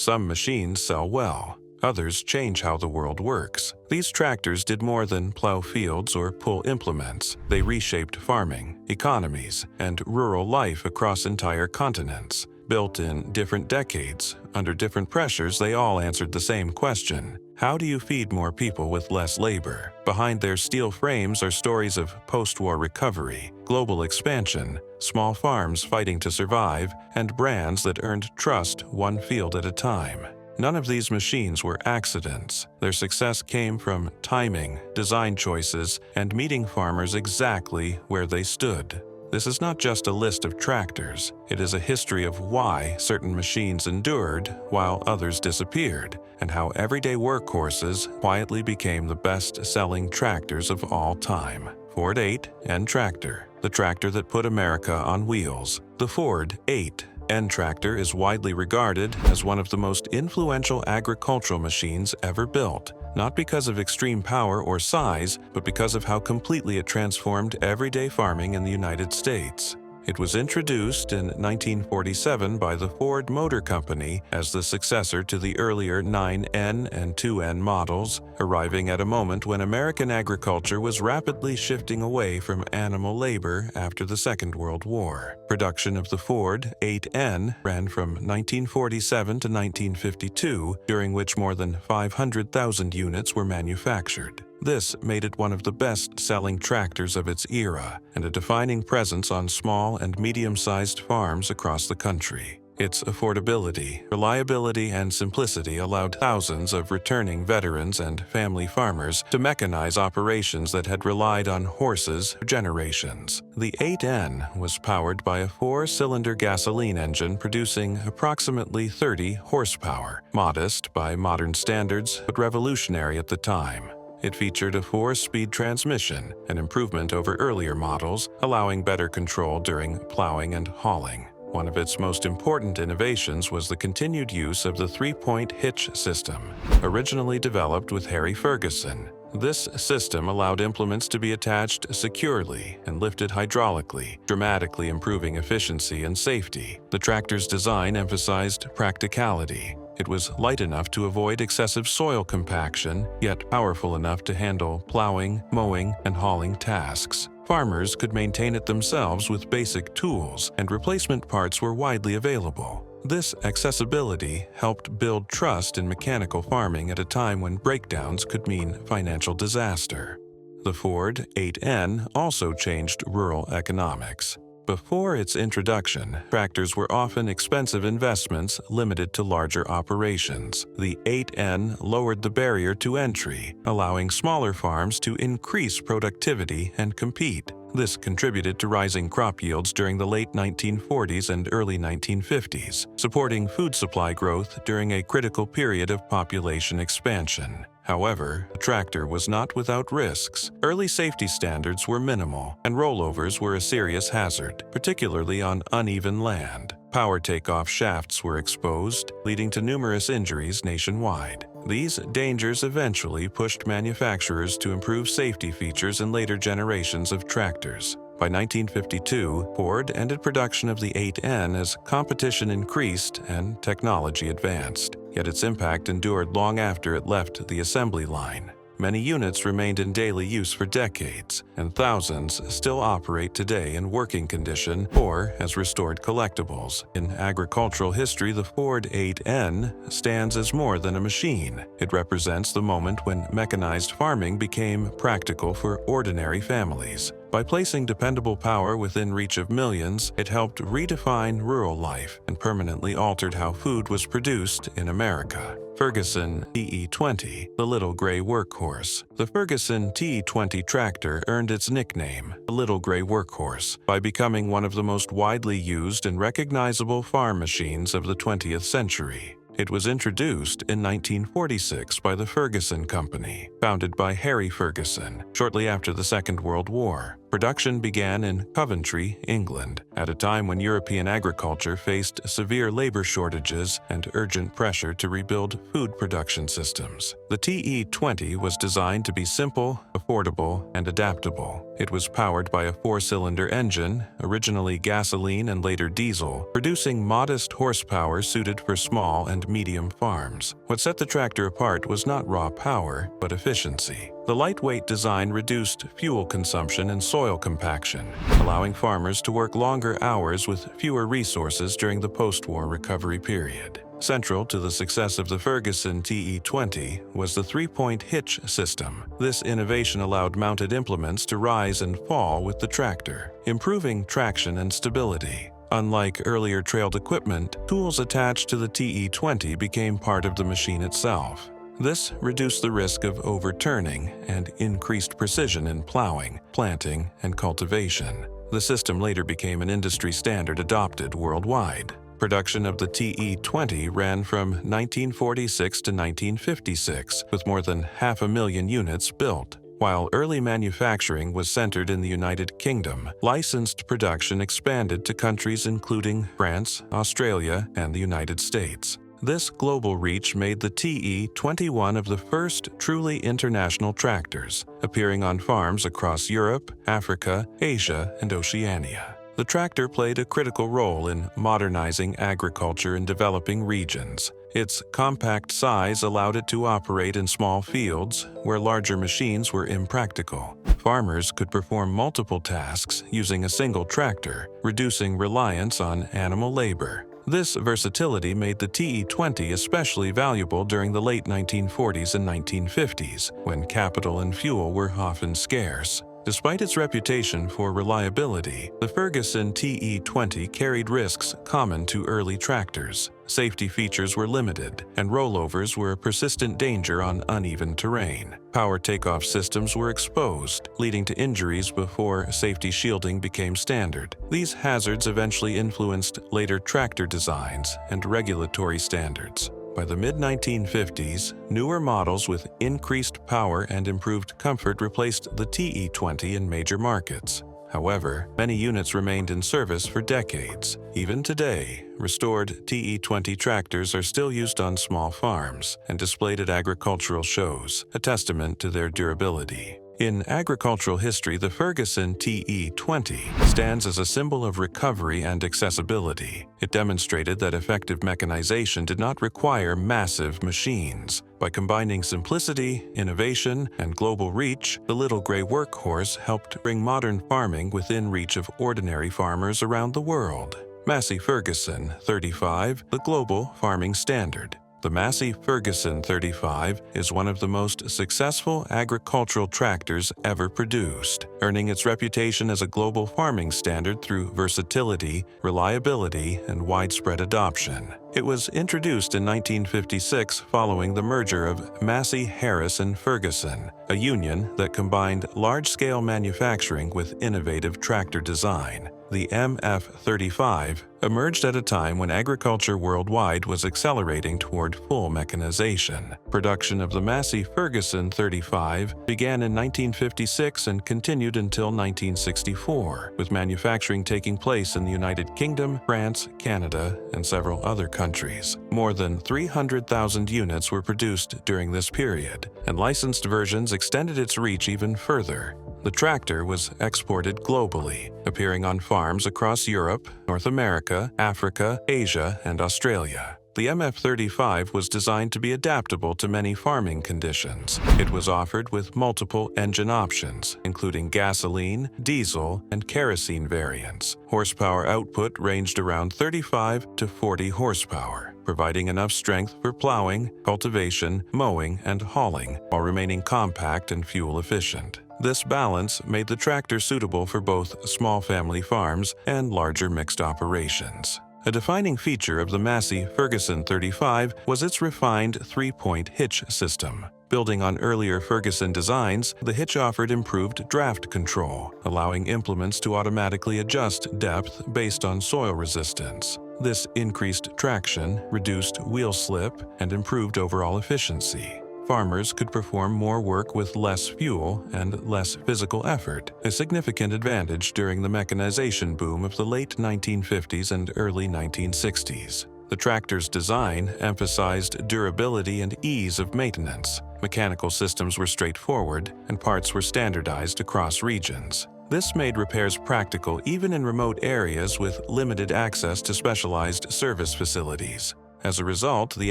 Some machines sell well. Others change how the world works. These tractors did more than plow fields or pull implements. They reshaped farming, economies, and rural life across entire continents. Built in different decades, under different pressures, they all answered the same question: how do you feed more people with less labor? Behind their steel frames are stories of post-war recovery, global expansion, small farms fighting to survive, and brands that earned trust one field at a time. None of these machines were accidents. Their success came from timing, design choices, and meeting farmers exactly where they stood. This is not just a list of tractors. It is a history of why certain machines endured while others disappeared, and how everyday workhorses quietly became the best-selling tractors of all time. Ford 8N tractor, the tractor that put America on wheels. The Ford 8N tractor is widely regarded as one of the most influential agricultural machines ever built, not because of extreme power or size, but because of how completely it transformed everyday farming in the United States. It was introduced in 1947 by the Ford Motor Company as the successor to the earlier 9N and 2N models, arriving at a moment when American agriculture was rapidly shifting away from animal labor after the Second World War. Production of the Ford 8N ran from 1947 to 1952, during which more than 500,000 units were manufactured. This made it one of the best-selling tractors of its era and a defining presence on small and medium-sized farms across the country. Its affordability, reliability, and simplicity allowed thousands of returning veterans and family farmers to mechanize operations that had relied on horses for generations. The 8N was powered by a 4-cylinder gasoline engine producing approximately 30 horsepower, modest by modern standards but revolutionary at the time. It featured a 4-speed transmission, an improvement over earlier models, allowing better control during plowing and hauling. One of its most important innovations was the continued use of the 3-point hitch system, originally developed with Harry Ferguson. This system allowed implements to be attached securely and lifted hydraulically, dramatically improving efficiency and safety. The tractor's design emphasized practicality. It was light enough to avoid excessive soil compaction, yet powerful enough to handle plowing, mowing, and hauling tasks. Farmers could maintain it themselves with basic tools, and replacement parts were widely available. This accessibility helped build trust in mechanical farming at a time when breakdowns could mean financial disaster. The Ford 8N also changed rural economics. Before its introduction, tractors were often expensive investments limited to larger operations. The 8N lowered the barrier to entry, allowing smaller farms to increase productivity and compete. This contributed to rising crop yields during the late 1940s and early 1950s, supporting food supply growth during a critical period of population expansion. However, the tractor was not without risks. Early safety standards were minimal, and rollovers were a serious hazard, particularly on uneven land. Power takeoff shafts were exposed, leading to numerous injuries nationwide. These dangers eventually pushed manufacturers to improve safety features in later generations of tractors. By 1952, Ford ended production of the 8N as competition increased and technology advanced, yet its impact endured long after it left the assembly line. Many units remained in daily use for decades, and thousands still operate today in working condition or as restored collectibles. In agricultural history, the Ford 8N stands as more than a machine. It represents the moment when mechanized farming became practical for ordinary families. By placing dependable power within reach of millions, it helped redefine rural life and permanently altered how food was produced in America. Ferguson TE20, the little gray workhorse. The Ferguson TE20 tractor earned its nickname, the little gray workhorse, by becoming one of the most widely used and recognizable farm machines of the 20th century. It was introduced in 1946 by the Ferguson Company, founded by Harry Ferguson, shortly after the Second World War. Production began in Coventry, England, at a time when European agriculture faced severe labor shortages and urgent pressure to rebuild food production systems. The TE20 was designed to be simple, affordable, and adaptable. It was powered by a 4-cylinder engine, originally gasoline and later diesel, producing modest horsepower suited for small and medium farms. What set the tractor apart was not raw power, but efficiency. The lightweight design reduced fuel consumption and soil compaction, allowing farmers to work longer hours with fewer resources during the post-war recovery period. Central to the success of the Ferguson TE20 was the 3-point hitch system. This innovation allowed mounted implements to rise and fall with the tractor, improving traction and stability. Unlike earlier trailed equipment, tools attached to the TE20 became part of the machine itself. This reduced the risk of overturning and increased precision in plowing, planting, and cultivation. The system later became an industry standard adopted worldwide. Production of the TE20 ran from 1946 to 1956, with more than 500,000 units built. While early manufacturing was centered in the United Kingdom, licensed production expanded to countries including France, Australia, and the United States. This global reach made the TE20 one of the first truly international tractors, appearing on farms across Europe, Africa, Asia, and Oceania. The tractor played a critical role in modernizing agriculture in developing regions. Its compact size allowed it to operate in small fields where larger machines were impractical. Farmers could perform multiple tasks using a single tractor, reducing reliance on animal labor. This versatility made the TE20 especially valuable during the late 1940s and 1950s, when capital and fuel were often scarce. Despite its reputation for reliability, the Ferguson TE20 carried risks common to early tractors. Safety features were limited, and rollovers were a persistent danger on uneven terrain. Power takeoff systems were exposed, leading to injuries before safety shielding became standard. These hazards eventually influenced later tractor designs and regulatory standards. By the mid-1950s, newer models with increased power and improved comfort replaced the TE20 in major markets. However, many units remained in service for decades. Even today, restored TE20 tractors are still used on small farms and displayed at agricultural shows, a testament to their durability. In agricultural history, the Ferguson TE20 stands as a symbol of recovery and accessibility. It demonstrated that effective mechanization did not require massive machines. By combining simplicity, innovation, and global reach, the little gray workhorse helped bring modern farming within reach of ordinary farmers around the world. Massey Ferguson 35, the global farming standard. The Massey Ferguson 35 is one of the most successful agricultural tractors ever produced, earning its reputation as a global farming standard through versatility, reliability, and widespread adoption. It was introduced in 1956 following the merger of Massey, Harris, and Ferguson, a union that combined large-scale manufacturing with innovative tractor design. The MF35 emerged at a time when agriculture worldwide was accelerating toward full mechanization. Production of the Massey Ferguson 35 began in 1956 and continued until 1964, with manufacturing taking place in the United Kingdom, France, Canada, and several other countries. More than 300,000 units were produced during this period, and licensed versions extended its reach even further. The tractor was exported globally, appearing on farms across Europe, North America, Africa, Asia, and Australia. The MF35 was designed to be adaptable to many farming conditions. It was offered with multiple engine options, including gasoline, diesel, and kerosene variants. Horsepower output ranged around 35 to 40 horsepower, providing enough strength for plowing, cultivation, mowing, and hauling, while remaining compact and fuel efficient. This balance made the tractor suitable for both small family farms and larger mixed operations. A defining feature of the Massey Ferguson 35 was its refined 3-point hitch system. Building on earlier Ferguson designs, the hitch offered improved draft control, allowing implements to automatically adjust depth based on soil resistance. This increased traction, reduced wheel slip, and improved overall efficiency. farmers could perform more work with less fuel and less physical effort, a significant advantage during the mechanization boom of the late 1950s and early 1960s. The tractor's design emphasized durability and ease of maintenance. Mechanical systems were straightforward, and parts were standardized across regions. This made repairs practical even in remote areas with limited access to specialized service facilities. As a result, the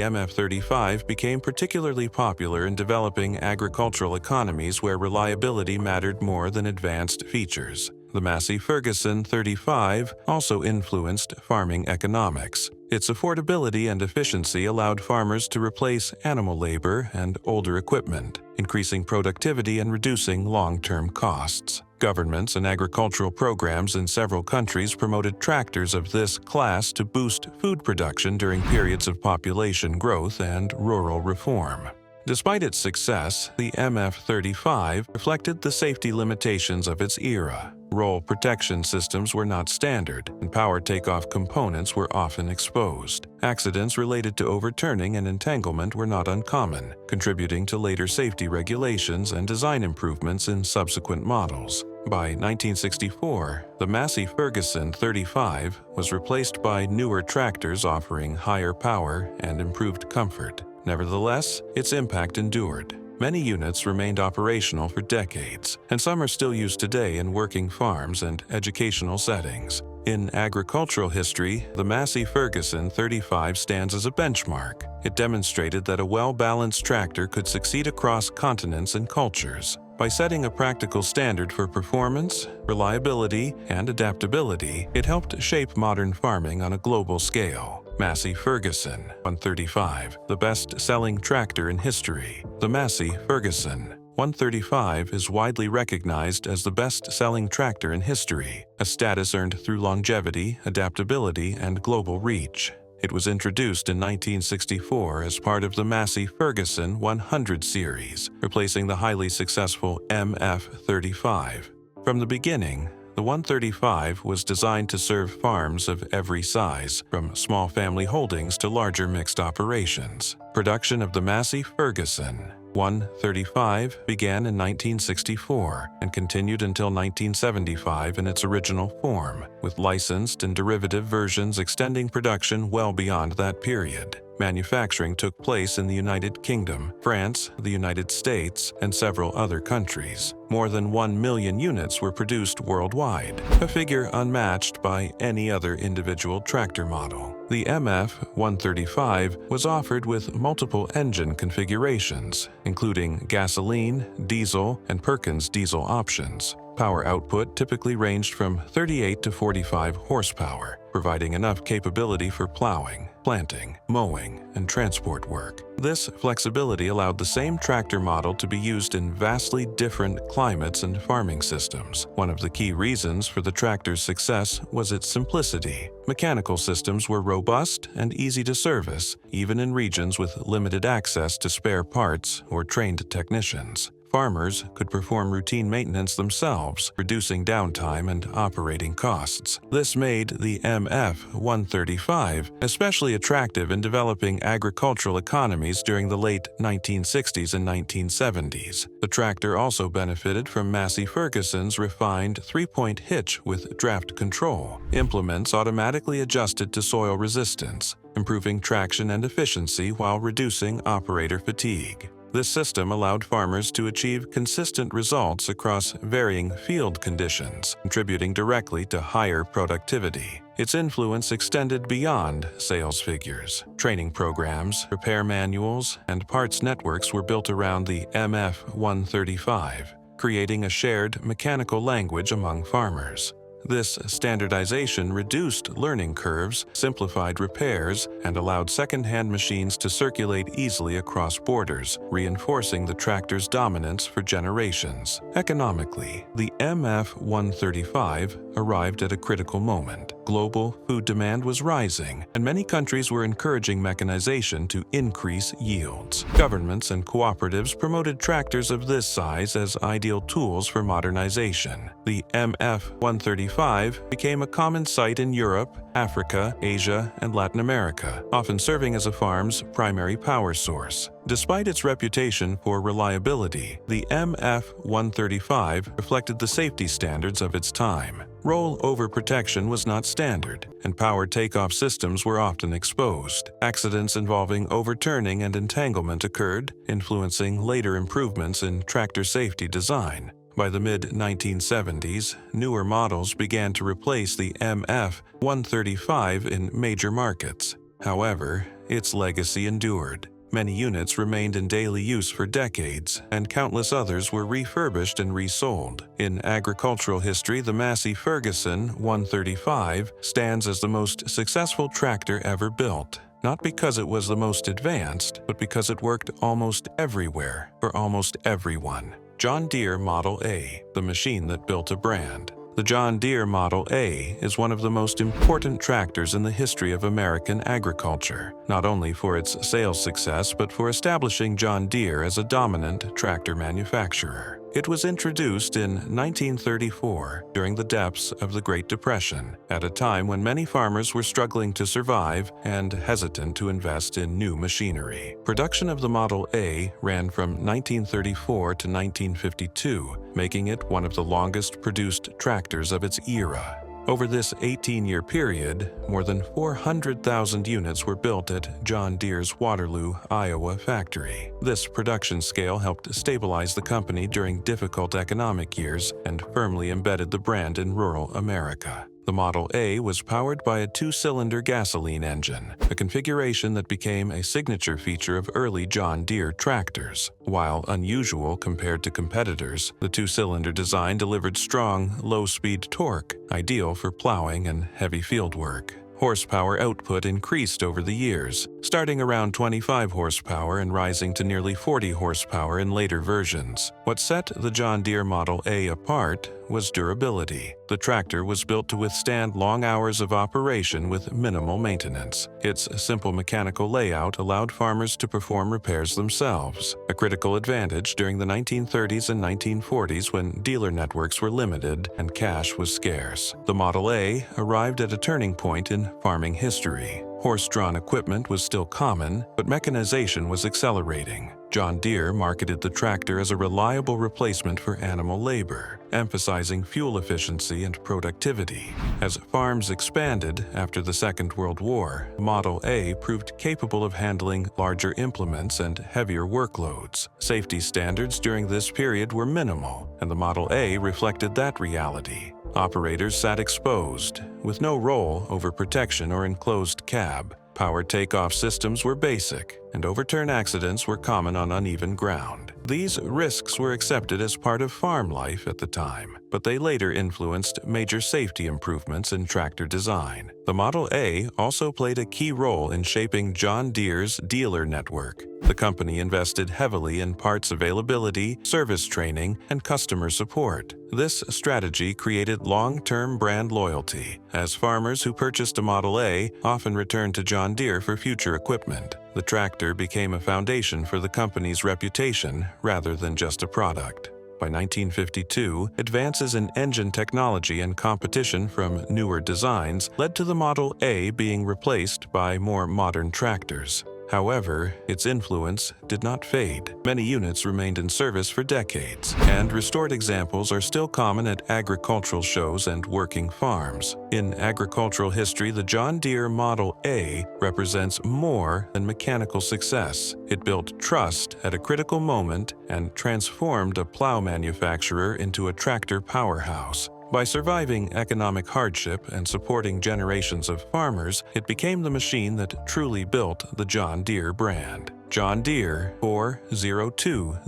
MF35 became particularly popular in developing agricultural economies where reliability mattered more than advanced features. The Massey Ferguson 35 also influenced farming economics. Its affordability and efficiency allowed farmers to replace animal labor and older equipment, increasing productivity and reducing long-term costs. Governments and agricultural programs in several countries promoted tractors of this class to boost food production during periods of population growth and rural reform. Despite its success, the MF35 reflected the safety limitations of its era. Roll protection systems were not standard, and power takeoff components were often exposed. Accidents related to overturning and entanglement were not uncommon, contributing to later safety regulations and design improvements in subsequent models. By 1964, the Massey Ferguson 35 was replaced by newer tractors offering higher power and improved comfort. Nevertheless, its impact endured. Many units remained operational for decades, and some are still used today in working farms and educational settings. In agricultural history, the Massey Ferguson 35 stands as a benchmark. It demonstrated that a well-balanced tractor could succeed across continents and cultures. By setting a practical standard for performance, reliability, and adaptability, it helped shape modern farming on a global scale. Massey Ferguson 135, the best-selling tractor in history. The Massey Ferguson 135 is widely recognized as the best-selling tractor in history, a status earned through longevity, adaptability, and global reach. It was introduced in 1964 as part of the Massey Ferguson 100 series, replacing the highly successful MF35. From the beginning, the 135 was designed to serve farms of every size, from small family holdings to larger mixed operations. Production of the Massey Ferguson 135 began in 1964 and continued until 1975 in its original form, with licensed and derivative versions extending production well beyond that period. Manufacturing took place in the United Kingdom, France, the United States, and several other countries. More than 1 million units were produced worldwide, a figure unmatched by any other individual tractor model. The MF-135 was offered with multiple engine configurations, including gasoline, diesel, and Perkins diesel options. Power output typically ranged from 38 to 45 horsepower, providing enough capability for plowing, planting, mowing, and transport work. This flexibility allowed the same tractor model to be used in vastly different climates and farming systems. One of the key reasons for the tractor's success was its simplicity. Mechanical systems were robust and easy to service, even in regions with limited access to spare parts or trained technicians. Farmers could perform routine maintenance themselves, reducing downtime and operating costs. This made the MF-135 especially attractive in developing agricultural economies during the late 1960s and 1970s. The tractor also benefited from Massey Ferguson's refined three-point hitch with draft control. Implements automatically adjusted to soil resistance, improving traction and efficiency while reducing operator fatigue. This system allowed farmers to achieve consistent results across varying field conditions, contributing directly to higher productivity. Its influence extended beyond sales figures. Training programs, repair manuals, and parts networks were built around the MF-135, creating a shared mechanical language among farmers. This standardization reduced learning curves, simplified repairs, and allowed second-hand machines to circulate easily across borders, reinforcing the tractor's dominance for generations. Economically, the MF-135 arrived at a critical moment. Global food demand was rising, and many countries were encouraging mechanization to increase yields. Governments and cooperatives promoted tractors of this size as ideal tools for modernization. The MF-135 became a common sight in Europe, Africa, Asia, and Latin America, often serving as a farm's primary power source. Despite its reputation for reliability, the MF-135 reflected the safety standards of its time. Roll-over protection was not standard, and power takeoff systems were often exposed. Accidents involving overturning and entanglement occurred, influencing later improvements in tractor safety design. By the mid-1970s, newer models began to replace the MF-135 in major markets. However, its legacy endured. Many units remained in daily use for decades, and countless others were refurbished and resold. In agricultural history, the Massey Ferguson 135 stands as the most successful tractor ever built, not because it was the most advanced, but because it worked almost everywhere for almost everyone. John Deere Model A, the machine that built a brand. The John Deere Model A is one of the most important tractors in the history of American agriculture, not only for its sales success but for establishing John Deere as a dominant tractor manufacturer. It was introduced in 1934 during the depths of the Great Depression, at a time when many farmers were struggling to survive and hesitant to invest in new machinery. Production of the Model A ran from 1934 to 1952, making it one of the longest produced tractors of its era. Over this 18-year period, more than 400,000 units were built at John Deere's Waterloo, Iowa factory. This production scale helped stabilize the company during difficult economic years and firmly embedded the brand in rural America. The Model A was powered by a two-cylinder gasoline engine, a configuration that became a signature feature of early John Deere tractors. While unusual compared to competitors, the two-cylinder design delivered strong, low-speed torque, ideal for plowing and heavy field work. Horsepower output increased over the years, starting around 25 horsepower and rising to nearly 40 horsepower in later versions. What set the John Deere Model A apart was durability. The tractor was built to withstand long hours of operation with minimal maintenance. Its simple mechanical layout allowed farmers to perform repairs themselves, a critical advantage during the 1930s and 1940s when dealer networks were limited and cash was scarce. The Model A arrived at a turning point in farming history. Horse-drawn equipment was still common, but mechanization was accelerating. John Deere marketed the tractor as a reliable replacement for animal labor, emphasizing fuel efficiency and productivity. As farms expanded after the Second World War, Model A proved capable of handling larger implements and heavier workloads. Safety standards during this period were minimal, and the Model A reflected that reality. Operators sat exposed, with no roll over protection or enclosed cab. Power takeoff systems were basic, and overturn accidents were common on uneven ground. These risks were accepted as part of farm life at the time, but they later influenced major safety improvements in tractor design. The Model A also played a key role in shaping John Deere's dealer network. The company invested heavily in parts availability, service training, and customer support. This strategy created long-term brand loyalty, as farmers who purchased a Model A often returned to John Deere for future equipment. The tractor became a foundation for the company's reputation rather than just a product. By 1952, advances in engine technology and competition from newer designs led to the Model A being replaced by more modern tractors. However, its influence did not fade. Many units remained in service for decades, and restored examples are still common at agricultural shows and working farms. In agricultural history, the John Deere Model A represents more than mechanical success. It built trust at a critical moment and transformed a plow manufacturer into a tractor powerhouse. By surviving economic hardship and supporting generations of farmers, it became the machine that truly built the John Deere brand. John Deere 4020,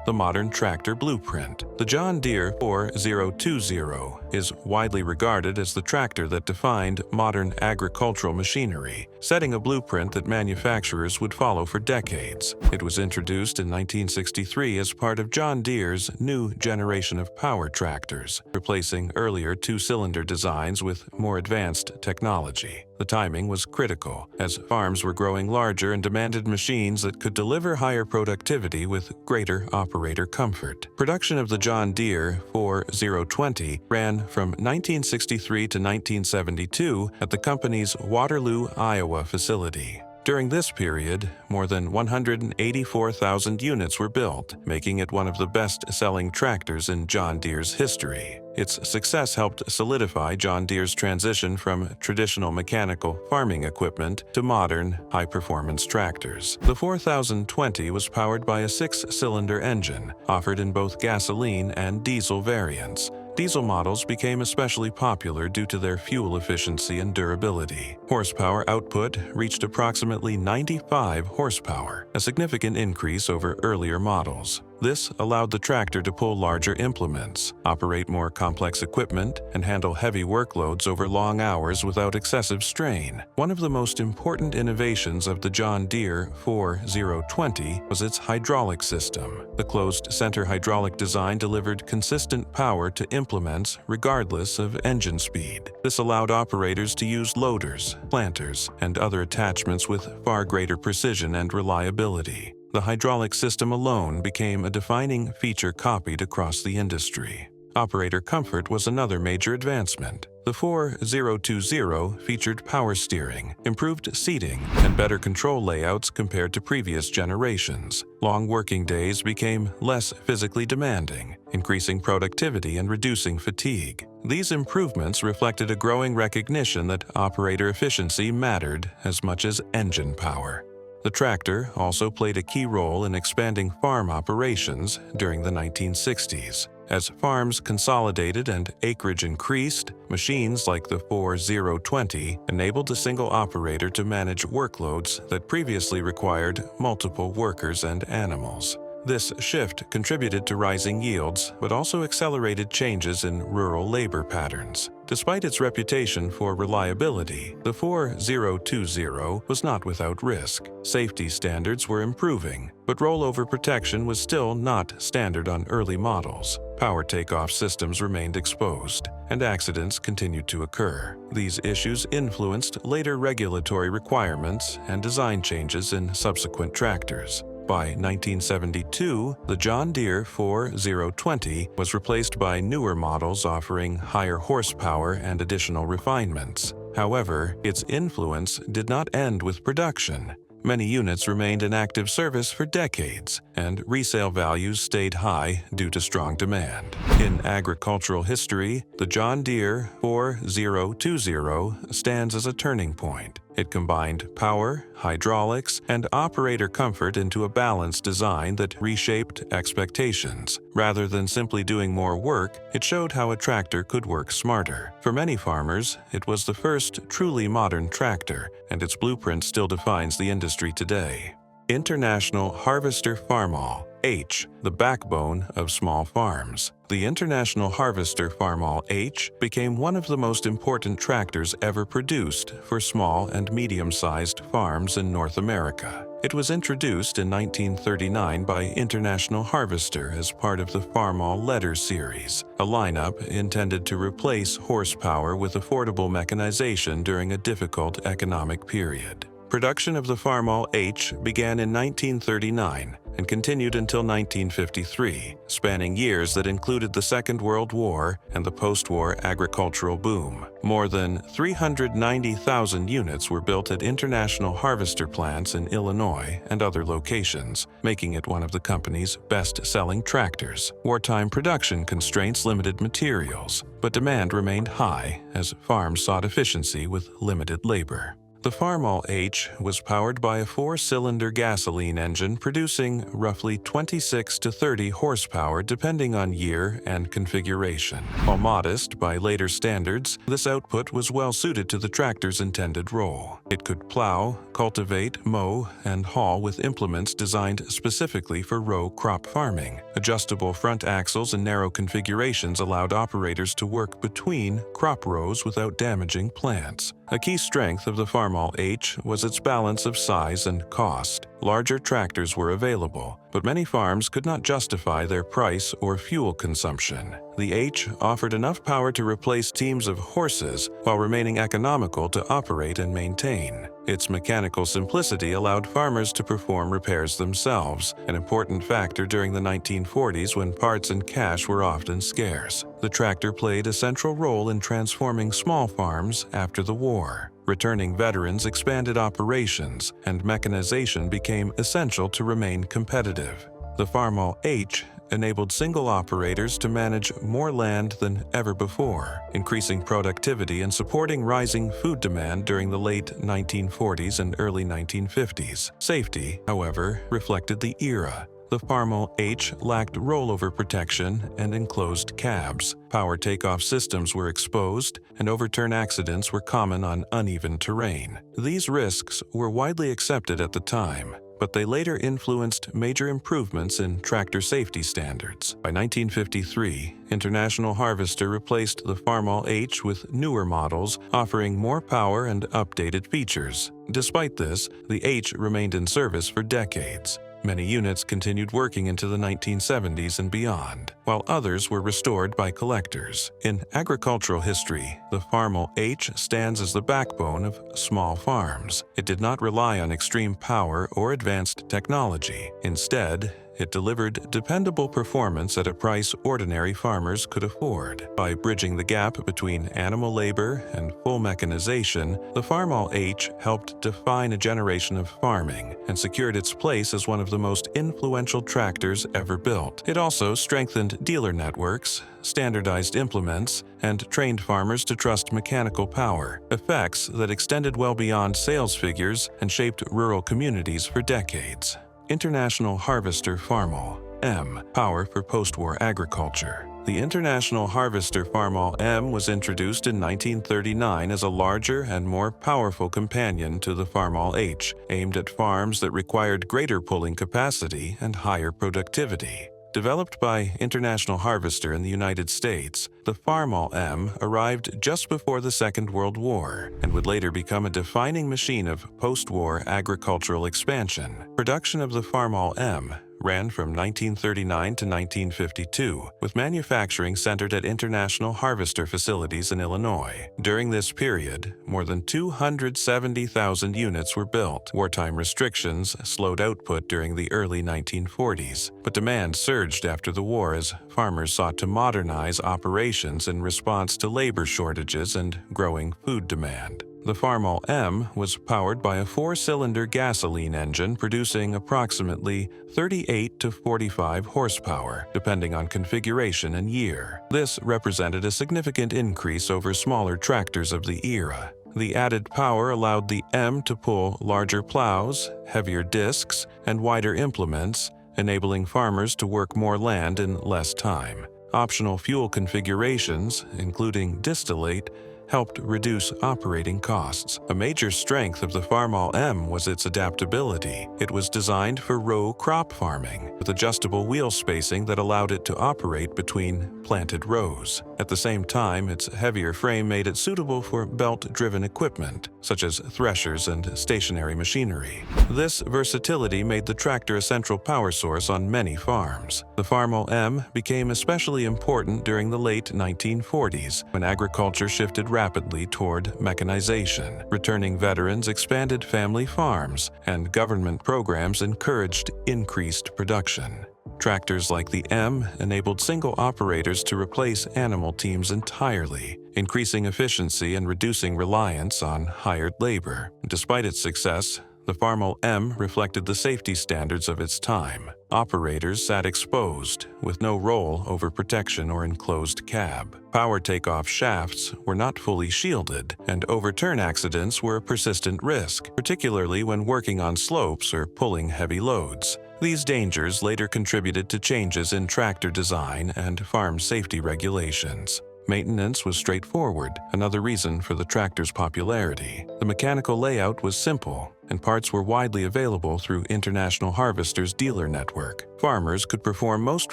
the modern tractor blueprint. The John Deere 4020 is widely regarded as the tractor that defined modern agricultural machinery, setting a blueprint that manufacturers would follow for decades. It was introduced in 1963 as part of John Deere's new generation of power tractors, replacing earlier two-cylinder designs with more advanced technology. The timing was critical, as farms were growing larger and demanded machines that could deliver higher productivity with greater operator comfort. Production of the John Deere 4020 ran from 1963 to 1972 at the company's Waterloo, Iowa facility. During this period, more than 184,000 units were built, making it one of the best-selling tractors in John Deere's history. Its success helped solidify John Deere's transition from traditional mechanical farming equipment to modern, high-performance tractors. The 4020 was powered by a 6-cylinder engine, offered in both gasoline and diesel variants. Diesel models became especially popular due to their fuel efficiency and durability. Horsepower output reached approximately 95 horsepower, a significant increase over earlier models. This allowed the tractor to pull larger implements, operate more complex equipment, and handle heavy workloads over long hours without excessive strain. One of the most important innovations of the John Deere 4020 was its hydraulic system. The closed-center hydraulic design delivered consistent power to implements regardless of engine speed. This allowed operators to use loaders, planters, and other attachments with far greater precision and reliability. The hydraulic system alone became a defining feature copied across the industry. Operator comfort was another major advancement. The 4020 featured power steering, improved seating, and better control layouts compared to previous generations. Long working days became less physically demanding, increasing productivity and reducing fatigue. These improvements reflected a growing recognition that operator efficiency mattered as much as engine power. The tractor also played a key role in expanding farm operations during the 1960s. As farms consolidated and acreage increased, machines like the 4020 enabled a single operator to manage workloads that previously required multiple workers and animals. This shift contributed to rising yields, but also accelerated changes in rural labor patterns. Despite its reputation for reliability, the 4020 was not without risk. Safety standards were improving, but rollover protection was still not standard on early models. Power takeoff systems remained exposed, and accidents continued to occur. These issues influenced later regulatory requirements and design changes in subsequent tractors. By 1972, the John Deere 4020 was replaced by newer models offering higher horsepower and additional refinements. However, its influence did not end with production. Many units remained in active service for decades, and resale values stayed high due to strong demand. In agricultural history, the John Deere 4020 stands as a turning point. It combined power, hydraulics, and operator comfort into a balanced design that reshaped expectations. Rather than simply doing more work, it showed how a tractor could work smarter. For many farmers, it was the first truly modern tractor, and its blueprint still defines the industry today. International Harvester Farmall H, the backbone of small farms. The International Harvester Farmall H became one of the most important tractors ever produced for small and medium-sized farms in North America. It was introduced in 1939 by International Harvester as part of the Farmall Letter series, a lineup intended to replace horsepower with affordable mechanization during a difficult economic period. Production of the Farmall H began in 1939 and continued until 1953, spanning years that included the Second World War and the post-war agricultural boom. More than 390,000 units were built at international harvester plants in Illinois and other locations, making it one of the company's best-selling tractors. Wartime production constraints limited materials, but demand remained high as farms sought efficiency with limited labor. The Farmall H was powered by a 4-cylinder gasoline engine producing roughly 26 to 30 horsepower depending on year and configuration. While modest by later standards, this output was well suited to the tractor's intended role. It could plow, cultivate, mow, and haul with implements designed specifically for row crop farming. Adjustable front axles and narrow configurations allowed operators to work between crop rows without damaging plants. A key strength of the Farmall H was its balance of size and cost. Larger tractors were available, but many farms could not justify their price or fuel consumption. The H offered enough power to replace teams of horses while remaining economical to operate and maintain. Its mechanical simplicity allowed farmers to perform repairs themselves, an important factor during the 1940s when parts and cash were often scarce. The tractor played a central role in transforming small farms after the war. Returning veterans expanded operations, and mechanization became essential to remain competitive. The Farmall H enabled single operators to manage more land than ever before, increasing productivity and supporting rising food demand during the late 1940s and early 1950s. Safety, however, reflected the era. The Farmall H lacked rollover protection and enclosed cabs. Power takeoff systems were exposed, and overturn accidents were common on uneven terrain. These risks were widely accepted at the time, but they later influenced major improvements in tractor safety standards. By 1953, International Harvester replaced the Farmall H with newer models, offering more power and updated features. Despite this, the H remained in service for decades. Many units continued working into the 1970s and beyond, while others were restored by collectors. In agricultural history, the Farmall H stands as the backbone of small farms. It did not rely on extreme power or advanced technology. Instead, it delivered dependable performance at a price ordinary farmers could afford. By bridging the gap between animal labor and full mechanization, the Farmall H helped define a generation of farming and secured its place as one of the most influential tractors ever built. It also strengthened dealer networks, standardized implements, and trained farmers to trust mechanical power, effects that extended well beyond sales figures and shaped rural communities for decades. International Harvester Farmall M, power for post-war agriculture. The International Harvester Farmall M was introduced in 1939 as a larger and more powerful companion to the Farmall H, aimed at farms that required greater pulling capacity and higher productivity. Developed by International Harvester in the United States, the Farmall M arrived just before the Second World War and would later become a defining machine of post-war agricultural expansion. Production of the Farmall M ran from 1939 to 1952, with manufacturing centered at International Harvester facilities in Illinois. During this period, more than 270,000 units were built. Wartime restrictions slowed output during the early 1940s, but demand surged after the war as farmers sought to modernize operations in response to labor shortages and growing food demand. The Farmall M was powered by a 4-cylinder gasoline engine producing approximately 38 to 45 horsepower, depending on configuration and year. This represented a significant increase over smaller tractors of the era. The added power allowed the M to pull larger plows, heavier discs, and wider implements, enabling farmers to work more land in less time. Optional fuel configurations, including distillate, helped reduce operating costs. A major strength of the Farmall M was its adaptability. It was designed for row crop farming, with adjustable wheel spacing that allowed it to operate between planted rows. At the same time, its heavier frame made it suitable for belt-driven equipment, such as threshers and stationary machinery. This versatility made the tractor a central power source on many farms. The Farmall M became especially important during the late 1940s, when agriculture shifted rapidly toward mechanization. Returning veterans expanded family farms, and government programs encouraged increased production. Tractors like the M enabled single operators to replace animal teams entirely, increasing efficiency and reducing reliance on hired labor. Despite its success, the Farmall M reflected the safety standards of its time. Operators sat exposed, with no roll over protection or enclosed cab. Power takeoff shafts were not fully shielded, and overturn accidents were a persistent risk, particularly when working on slopes or pulling heavy loads. These dangers later contributed to changes in tractor design and farm safety regulations. Maintenance was straightforward, another reason for the tractor's popularity. The mechanical layout was simple, and parts were widely available through International Harvester's dealer network. Farmers could perform most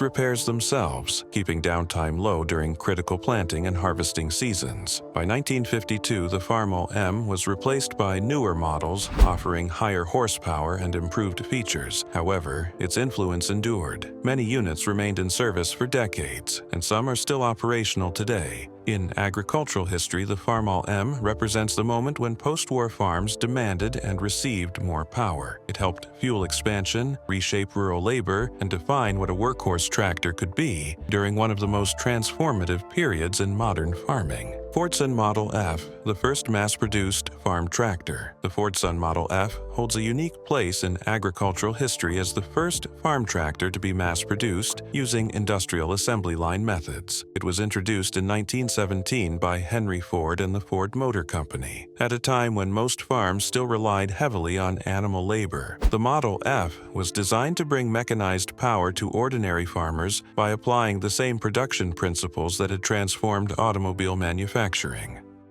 repairs themselves, keeping downtime low during critical planting and harvesting seasons. By 1952, the Farmall M was replaced by newer models offering higher horsepower and improved features. However, its influence endured. Many units remained in service for decades, and some are still operational today. In agricultural history, the Farmall M represents the moment when post-war farms demanded and received more power. It helped fuel expansion, reshape rural labor, and define what a workhorse tractor could be during one of the most transformative periods in modern farming. Fordson Model F, the first mass-produced farm tractor. The Fordson Model F holds a unique place in agricultural history as the first farm tractor to be mass-produced using industrial assembly line methods. It was introduced in 1917 by Henry Ford and the Ford Motor Company, at a time when most farms still relied heavily on animal labor. The Model F was designed to bring mechanized power to ordinary farmers by applying the same production principles that had transformed automobile manufacturing.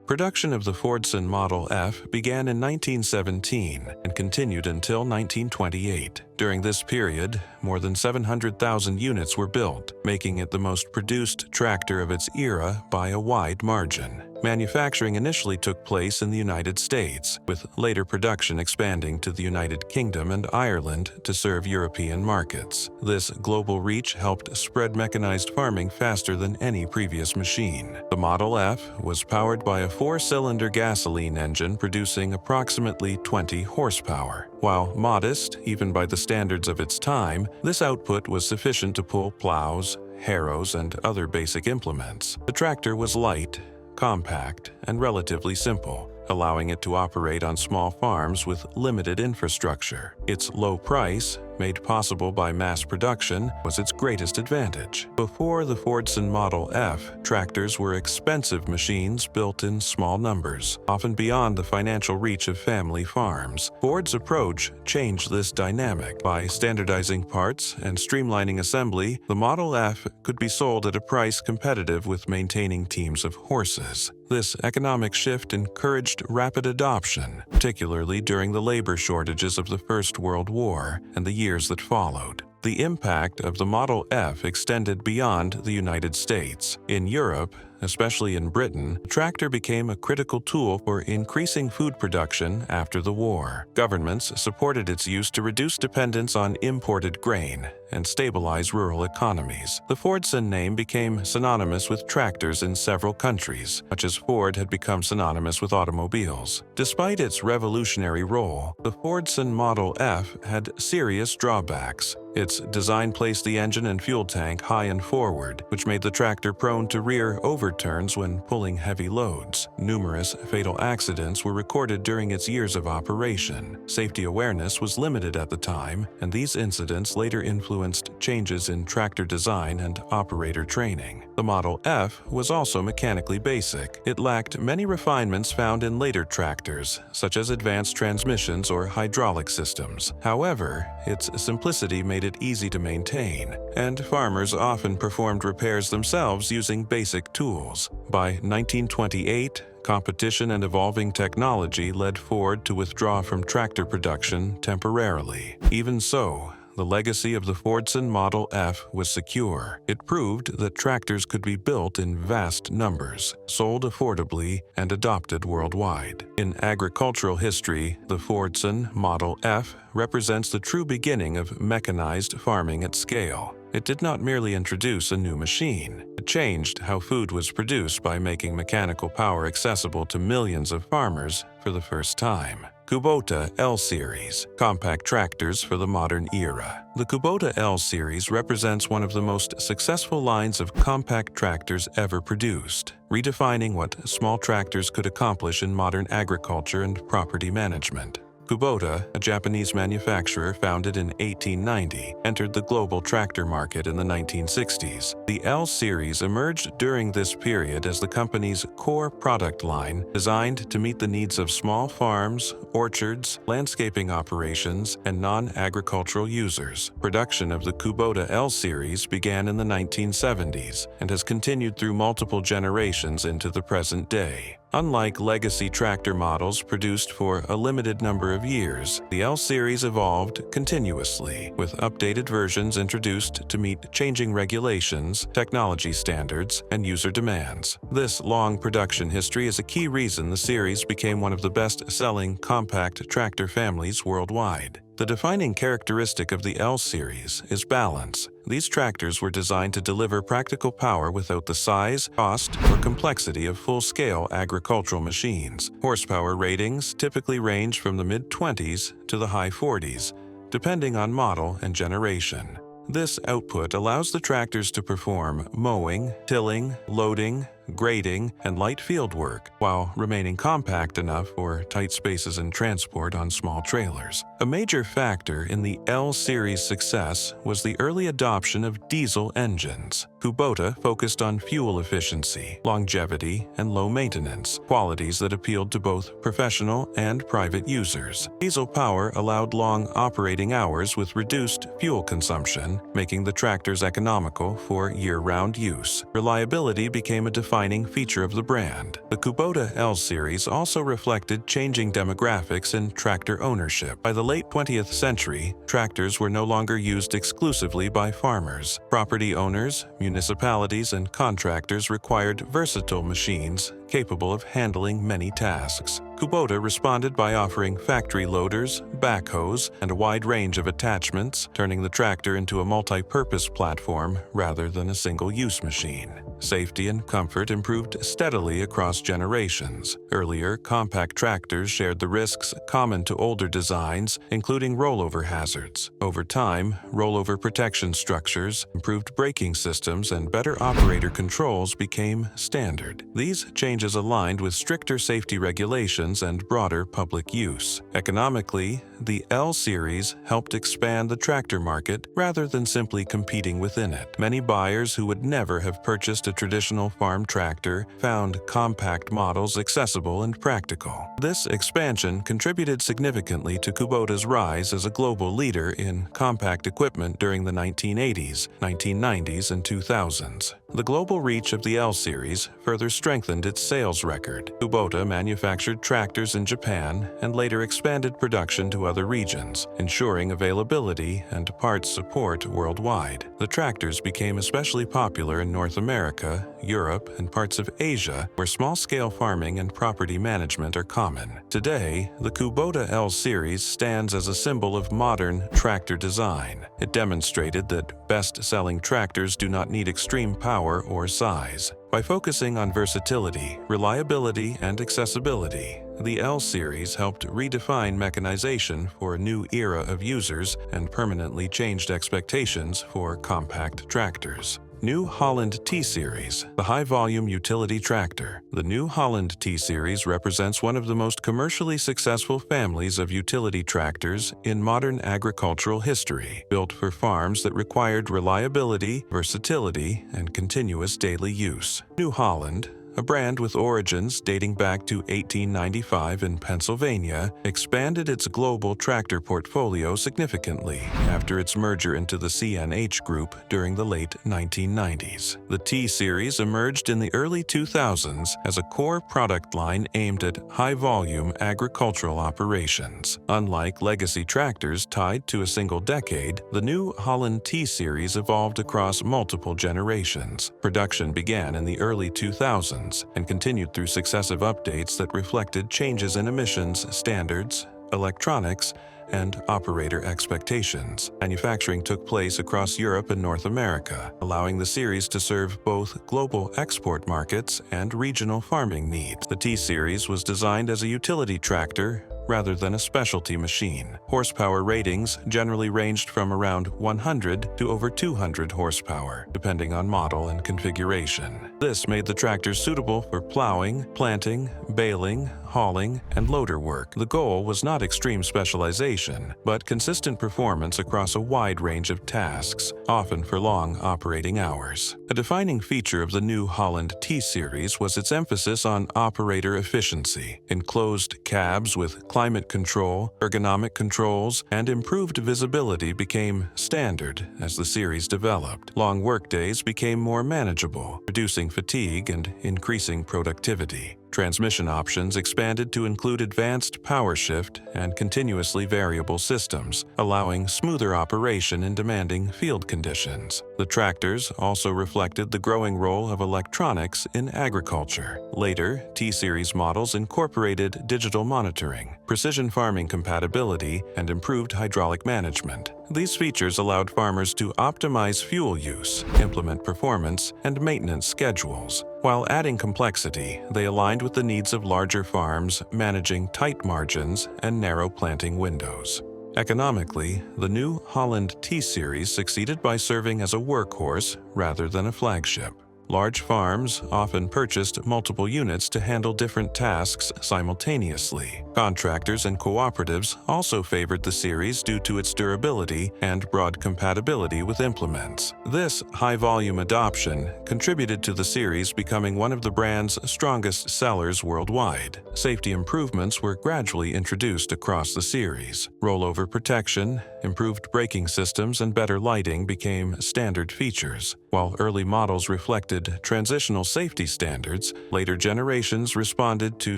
Production of the Fordson Model F began in 1917 and continued until 1928. During this period, more than 700,000 units were built, making it the most produced tractor of its era by a wide margin. Manufacturing initially took place in the United States, with later production expanding to the United Kingdom and Ireland to serve European markets. This global reach helped spread mechanized farming faster than any previous machine. The Model F was powered by a 4-cylinder gasoline engine producing approximately 20 horsepower. While modest, even by the standards of its time, this output was sufficient to pull plows, harrows, and other basic implements. The tractor was light, compact, and relatively simple, allowing it to operate on small farms with limited infrastructure. Its low price, made possible by mass production, was its greatest advantage. Before the Fordson Model F, tractors were expensive machines built in small numbers, often beyond the financial reach of family farms. Ford's approach changed this dynamic. By standardizing parts and streamlining assembly, the Model F could be sold at a price competitive with maintaining teams of horses. This economic shift encouraged rapid adoption, particularly during the labor shortages of the First World War and the years that followed. The impact of the Model F extended beyond the United States. In Europe, especially in Britain, the tractor became a critical tool for increasing food production after the war. Governments supported its use to reduce dependence on imported grain and stabilize rural economies. The Fordson name became synonymous with tractors in several countries, much as Ford had become synonymous with automobiles. Despite its revolutionary role, the Fordson Model F had serious drawbacks. Its design placed the engine and fuel tank high and forward, which made the tractor prone to rear overturns when pulling heavy loads. Numerous fatal accidents were recorded during its years of operation. Safety awareness was limited at the time, and these incidents later influenced changes in tractor design and operator training. The Model F was also mechanically basic. It lacked many refinements found in later tractors, such as advanced transmissions or hydraulic systems. However, its simplicity made it easy to maintain, and farmers often performed repairs themselves using basic tools. By 1928, competition and evolving technology led Ford to withdraw from tractor production temporarily. Even so, the legacy of the Fordson Model F was secure. It proved that tractors could be built in vast numbers, sold affordably, and adopted worldwide. In agricultural history, the Fordson Model F represents the true beginning of mechanized farming at scale. It did not merely introduce a new machine. It changed how food was produced by making mechanical power accessible to millions of farmers for the first time. Kubota L Series, compact tractors for the modern era. The Kubota L Series represents one of the most successful lines of compact tractors ever produced, redefining what small tractors could accomplish in modern agriculture and property management. Kubota, a Japanese manufacturer founded in 1890, entered the global tractor market in the 1960s. The L Series emerged during this period as the company's core product line, designed to meet the needs of small farms, orchards, landscaping operations, and non-agricultural users. Production of the Kubota L Series began in the 1970s and has continued through multiple generations into the present day. Unlike legacy tractor models produced for a limited number of years, the L Series evolved continuously, with updated versions introduced to meet changing regulations, technology standards, and user demands. This long production history is a key reason the series became one of the best-selling compact tractor families worldwide. The defining characteristic of the L Series is balance. These tractors were designed to deliver practical power without the size, cost, or complexity of full-scale agricultural machines. Horsepower ratings typically range from the mid-20s to the high 40s, depending on model and generation. This output allows the tractors to perform mowing, tilling, loading, grading, and light field work, while remaining compact enough for tight spaces and transport on small trailers. A major factor in the L Series' success was the early adoption of diesel engines. Kubota focused on fuel efficiency, longevity, and low maintenance, qualities that appealed to both professional and private users. Diesel power allowed long operating hours with reduced fuel consumption, making the tractors economical for year-round use. Reliability became a defining feature of the brand. The Kubota L Series also reflected changing demographics in tractor ownership. By the late 20th century, tractors were no longer used exclusively by farmers. Property owners, municipalities, and contractors required versatile machines capable of handling many tasks. Kubota responded by offering factory loaders, backhoes, and a wide range of attachments, turning the tractor into a multi-purpose platform rather than a single-use machine. Safety and comfort improved steadily across generations. Earlier, compact tractors shared the risks common to older designs, including rollover hazards. Over time, rollover protection structures, improved braking systems, and better operator controls became standard. These changes aligned with stricter safety regulations and broader public use. Economically, the L Series helped expand the tractor market rather than simply competing within it. Many buyers who would never have purchased a traditional farm tractor found compact models accessible and practical. This expansion contributed significantly to Kubota's rise as a global leader in compact equipment during the 1980s, 1990s, and 2000s. The global reach of the L Series further strengthened its sales record. Kubota manufactured tractors in Japan and later expanded production to other regions, ensuring availability and parts support worldwide. The tractors became especially popular in North America, Europe, and parts of Asia, where small-scale farming and property management are common. Today, the Kubota L Series stands as a symbol of modern tractor design. It demonstrated that best-selling tractors do not need extreme power or size. By focusing on versatility, reliability, and accessibility, the L Series helped redefine mechanization for a new era of users and permanently changed expectations for compact tractors. New Holland T-Series, the high-volume utility tractor. The new Holland T-Series represents one of the most commercially successful families of utility tractors in modern agricultural history, built for farms that required reliability, versatility, and continuous daily use. New Holland, a brand with origins dating back to 1895 in Pennsylvania, expanded its global tractor portfolio significantly after its merger into the CNH Group during the late 1990s. The T-Series emerged in the early 2000s as a core product line aimed at high-volume agricultural operations. Unlike legacy tractors tied to a single decade, the new Holland T-Series evolved across multiple generations. Production began in the early 2000s and continued through successive updates that reflected changes in emissions standards, electronics, and operator expectations. Manufacturing took place across Europe and North America, allowing the series to serve both global export markets and regional farming needs. The T-Series was designed as a utility tractor rather than a specialty machine. Horsepower ratings generally ranged from around 100 to over 200 horsepower, depending on model and configuration. This made the tractor suitable for plowing, planting, baling, hauling, and loader work. The goal was not extreme specialization, but consistent performance across a wide range of tasks, often for long operating hours. A defining feature of the new Holland T-Series was its emphasis on operator efficiency. Enclosed cabs with climate control, ergonomic controls, and improved visibility became standard as the series developed. Long workdays became more manageable, reducing fatigue and increasing productivity. Transmission options expanded to include advanced power shift and continuously variable systems, allowing smoother operation in demanding field conditions. The tractors also reflected the growing role of electronics in agriculture. Later, T-Series models incorporated digital monitoring, precision farming compatibility, and improved hydraulic management. These features allowed farmers to optimize fuel use, implement performance, and maintenance schedules. While adding complexity, they aligned with the needs of larger farms, managing tight margins and narrow planting windows. Economically, the new Holland T-Series succeeded by serving as a workhorse rather than a flagship. Large farms often purchased multiple units to handle different tasks simultaneously. Contractors and cooperatives also favored the series due to its durability and broad compatibility with implements. This high-volume adoption contributed to the series becoming one of the brand's strongest sellers worldwide. Safety improvements were gradually introduced across the series. Rollover protection, improved braking systems, and better lighting became standard features. While early models reflected transitional safety standards, later generations responded to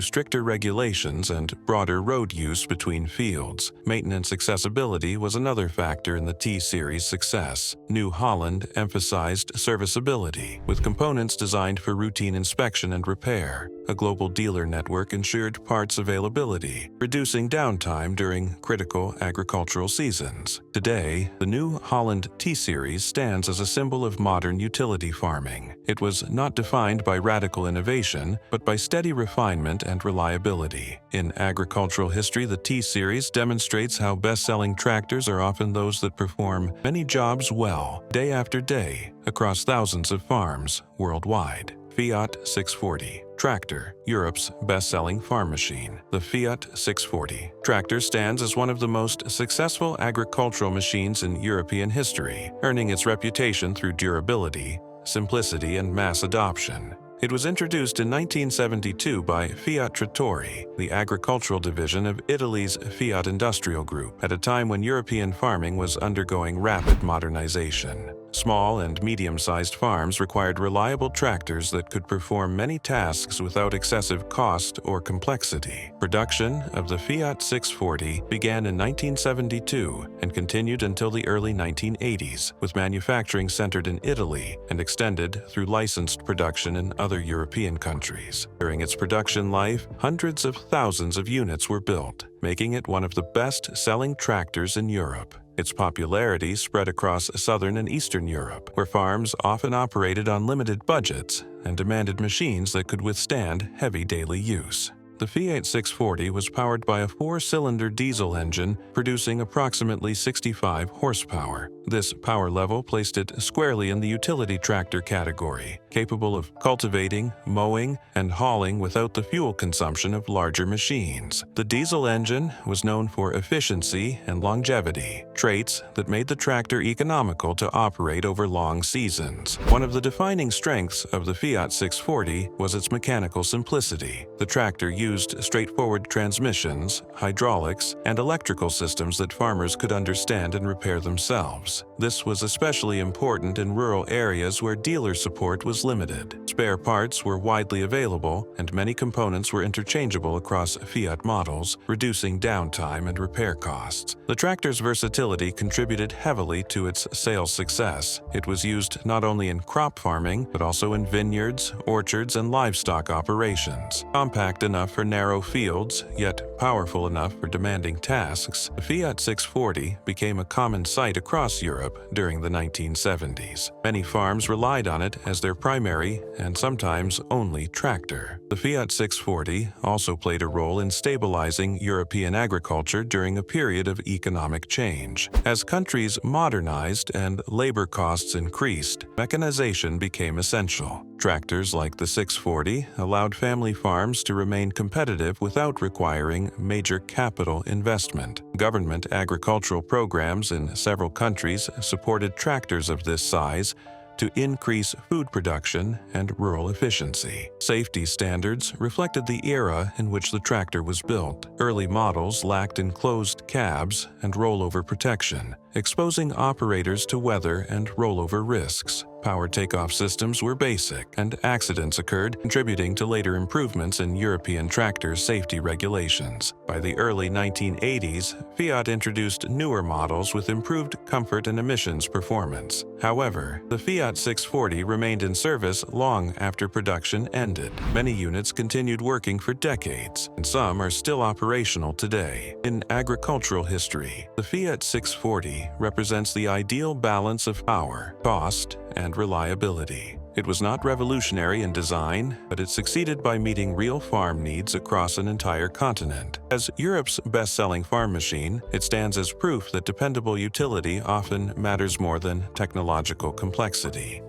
stricter regulations and broader road use between fields. Maintenance accessibility was another factor in the T-Series' success. New Holland emphasized serviceability, with components designed for routine inspection and repair. A global dealer network ensured parts availability, reducing downtime during critical agricultural seasons. Today, the new Holland T-Series stands as a symbol of modern utility farming. It was not defined by radical innovation, but by steady refinement and reliability. In agricultural history, the T-Series demonstrates how best-selling tractors are often those that perform many jobs well, day after day, across thousands of farms worldwide. Fiat 640 tractor, Europe's best-selling farm machine. The Fiat 640 tractor stands as one of the most successful agricultural machines in European history, earning its reputation through durability, simplicity, and mass adoption. It was introduced in 1972 by Fiat Trattori, the agricultural division of Italy's Fiat Industrial Group, at a time when European farming was undergoing rapid modernization. Small and medium-sized farms required reliable tractors that could perform many tasks without excessive cost or complexity. Production of the Fiat 640 began in 1972 and continued until the early 1980s, with manufacturing centered in Italy and extended through licensed production in other European countries. During its production life, hundreds of thousands of units were built, making it one of the best-selling tractors in Europe. Its popularity spread across Southern and Eastern Europe, where farms often operated on limited budgets and demanded machines that could withstand heavy daily use. The Fiat 640 was powered by a 4-cylinder diesel engine producing approximately 65 horsepower. This power level placed it squarely in the utility tractor category, capable of cultivating, mowing, and hauling without the fuel consumption of larger machines. The diesel engine was known for efficiency and longevity, traits that made the tractor economical to operate over long seasons. One of the defining strengths of the Fiat 640 was its mechanical simplicity. The tractor used straightforward transmissions, hydraulics, and electrical systems that farmers could understand and repair themselves. This was especially important in rural areas where dealer support was limited. Spare parts were widely available, and many components were interchangeable across Fiat models, reducing downtime and repair costs. The tractor's versatility contributed heavily to its sales success. It was used not only in crop farming, but also in vineyards, orchards, and livestock operations. Compact enough for narrow fields, yet powerful enough for demanding tasks, the Fiat 640 became a common sight across Europe during the 1970s. Many farms relied on it as their primary and sometimes only tractor. The Fiat 640 also played a role in stabilizing European agriculture during a period of economic change. As countries modernized and labor costs increased, mechanization became essential. Tractors like the 640 allowed family farms to remain competitive without requiring major capital investment. Government agricultural programs in several countries supported tractors of this size to increase food production and rural efficiency. Safety standards reflected the era in which the tractor was built. Early models lacked enclosed cabs and rollover protection, exposing operators to weather and rollover risks. Power takeoff systems were basic, and accidents occurred, contributing to later improvements in European tractor safety regulations. By the early 1980s, Fiat introduced newer models with improved comfort and emissions performance. However, the Fiat 640 remained in service long after production ended. Many units continued working for decades, and some are still operational today. In agricultural history, the Fiat 640 represents the ideal balance of power, cost, and reliability. It was not revolutionary in design, but it succeeded by meeting real farm needs across an entire continent. As Europe's best-selling farm machine, it stands as proof that dependable utility often matters more than technological complexity.